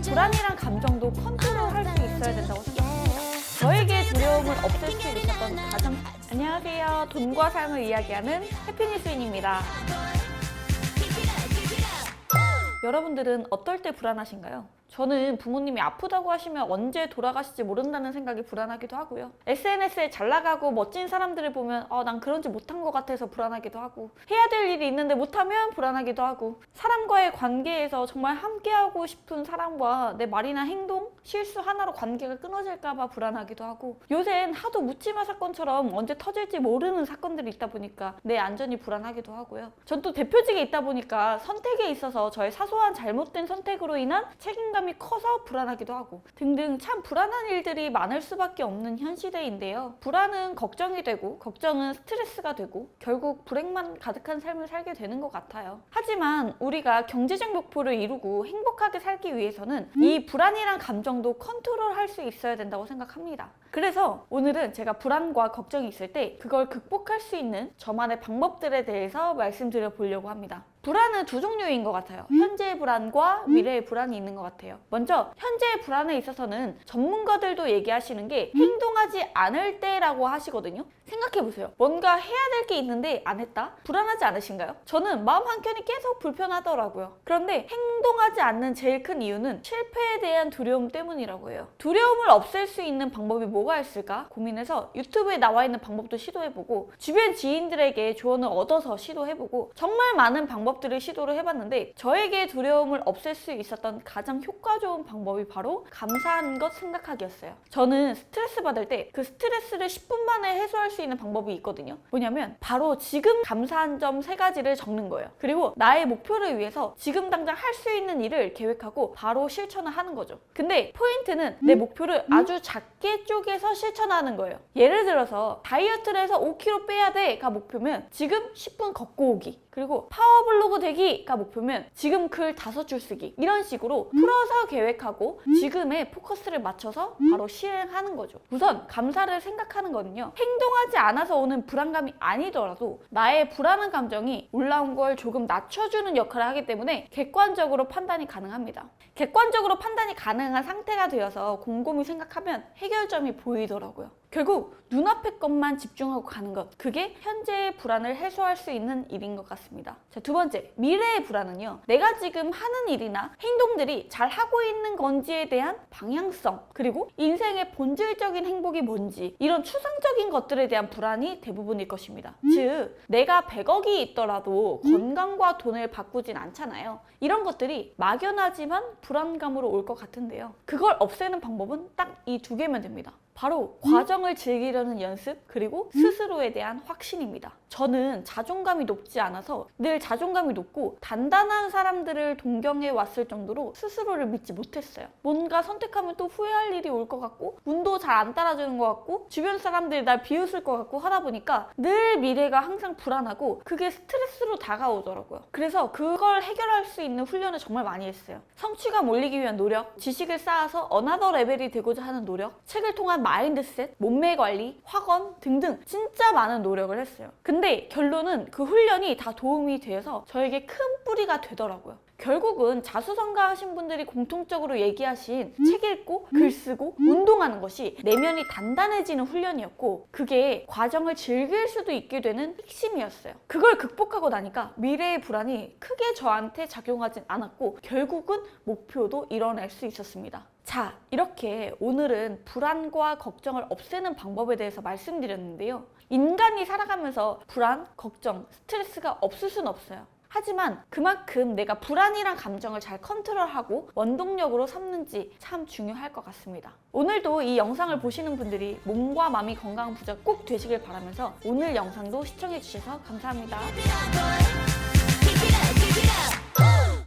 불안이란 감정도 컨트롤할 수 있어야 된다고 생각합니다. 저에게 두려움을 없앨 수 있었던 가장 안녕하세요. 돈과 삶을 이야기하는 해피니스인입니다. 여러분들은 어떨 때 불안하신가요? 저는 부모님이 아프다고 하시면 언제 돌아가실지 모른다는 생각이 불안하기도 하고요. SNS에 잘 나가고 멋진 사람들을 보면 난 그런지 못한 것 같아서 불안하기도 하고, 해야 될 일이 있는데 못하면 불안하기도 하고, 사람과의 관계에서 정말 함께하고 싶은 사람과 내 말이나 행동, 실수 하나로 관계가 끊어질까 봐 불안하기도 하고, 요새는 하도 묻지마 사건처럼 언제 터질지 모르는 사건들이 있다 보니까 내 안전이 불안하기도 하고요. 전 또 대표직에 있다 보니까 선택에 있어서 저의 사소한 잘못된 선택으로 인한 책임감이 커서 불안하기도 하고 등등 참 불안한 일들이 많을 수밖에 없는 현 시대인데요. 불안은 걱정이 되고 걱정은 스트레스가 되고 결국 불행만 가득한 삶을 살게 되는 것 같아요. 하지만 우리가 경제적 목표를 이루고 행복하게 살기 위해서는 이 불안이란 감정도 컨트롤할 수 있어야 된다고 생각합니다. 그래서 오늘은 제가 불안과 걱정이 있을 때 그걸 극복할 수 있는 저만의 방법들에 대해서 말씀드려 보려고 합니다. 불안은 두 종류인 것 같아요. 현재의 불안과 미래의 불안이 있는 것 같아요. 먼저 현재의 불안에 있어서는 전문가들도 얘기하시는 게 행동하지 않을 때라고 하시거든요. 생각해보세요. 뭔가 해야 될 게 있는데 안 했다? 불안하지 않으신가요? 저는 마음 한켠이 계속 불편하더라고요. 그런데 행동하지 않는 제일 큰 이유는 실패에 대한 두려움 때문이라고 해요. 두려움을 없앨 수 있는 방법이 뭐가 있을까 고민해서 유튜브에 나와 있는 방법도 시도해보고, 주변 지인들에게 조언을 얻어서 시도해보고, 정말 많은 방법들을 시도를 해봤는데 저에게 두려움을 없앨 수 있었던 가장 효과 좋은 방법이 바로 감사하는 것 생각하기였어요. 저는 스트레스 받을 때 그 스트레스를 10분 만에 해소할 수 있는 방법이 있거든요. 뭐냐면 바로 지금 감사한 점 3가지를 적는 거예요. 그리고 나의 목표를 위해서 지금 당장 할 수 있는 일을 계획하고 바로 실천을 하는 거죠. 근데 포인트는 내 목표를 아주 작게 쪼개서 실천하는 거예요. 예를 들어서 다이어트를 해서 5kg 빼야 돼가 목표면 지금 10분 걷고 오기, 그리고 파워블로그 되기가 목표면 지금 글 5줄 쓰기, 이런 식으로 풀어서 계획하고 지금에 포커스를 맞춰서 바로 실행하는 거죠. 우선 감사를 생각하는 거는요, 행동하지 않아서 오는 불안감이 아니더라도 나의 불안한 감정이 올라온 걸 조금 낮춰주는 역할을 하기 때문에 객관적으로 판단이 가능합니다. 객관적으로 판단이 가능한 상태가 되어서 곰곰이 생각하면 해결점이 보이더라고요. 결국 눈앞의 것만 집중하고 가는 것, 그게 현재의 불안을 해소할 수 있는 일인 것 같습니다. 자, 두 번째, 미래의 불안은요, 내가 지금 하는 일이나 행동들이 잘 하고 있는 건지에 대한 방향성, 그리고 인생의 본질적인 행복이 뭔지, 이런 추상적인 것들에 대한 불안이 대부분일 것입니다. 즉, 내가 100억이 있더라도 건강과 돈을 바꾸진 않잖아요. 이런 것들이 막연하지만 불안감으로 올 것 같은데요. 그걸 없애는 방법은 딱 이 2개면 됩니다. 바로 과정을 즐기려는 연습, 그리고 스스로에 대한 확신입니다. 저는 자존감이 높지 않아서 늘 자존감이 높고 단단한 사람들을 동경해 왔을 정도로 스스로를 믿지 못했어요. 뭔가 선택하면 또 후회할 일이 올 것 같고, 운도 잘 안 따라주는 것 같고, 주변 사람들이 날 비웃을 것 같고 하다 보니까 늘 미래가 항상 불안하고 그게 스트레스로 다가오더라고요. 그래서 그걸 해결할 수 있는 훈련을 정말 많이 했어요. 성취감 올리기 위한 노력, 지식을 쌓아서 어나더 레벨이 되고자 하는 노력, 책을 통한 마인드셋, 몸매 관리, 학원 등등 진짜 많은 노력을 했어요. 근데 결론은 그 훈련이 다 도움이 돼서 저에게 큰 뿌리가 되더라고요. 결국은 자수성가하신 분들이 공통적으로 얘기하신 책 읽고 글 쓰고 운동하는 것이 내면이 단단해지는 훈련이었고, 그게 과정을 즐길 수도 있게 되는 핵심이었어요. 그걸 극복하고 나니까 미래의 불안이 크게 저한테 작용하진 않았고 결국은 목표도 이뤄낼 수 있었습니다. 자, 이렇게 오늘은 불안과 걱정을 없애는 방법에 대해서 말씀드렸는데요. 인간이 살아가면서 불안, 걱정, 스트레스가 없을 순 없어요. 하지만 그만큼 내가 불안이란 감정을 잘 컨트롤하고 원동력으로 삼는지 참 중요할 것 같습니다. 오늘도 이 영상을 보시는 분들이 몸과 마음이 건강한 부자 꼭 되시길 바라면서 오늘 영상도 시청해주셔서 감사합니다.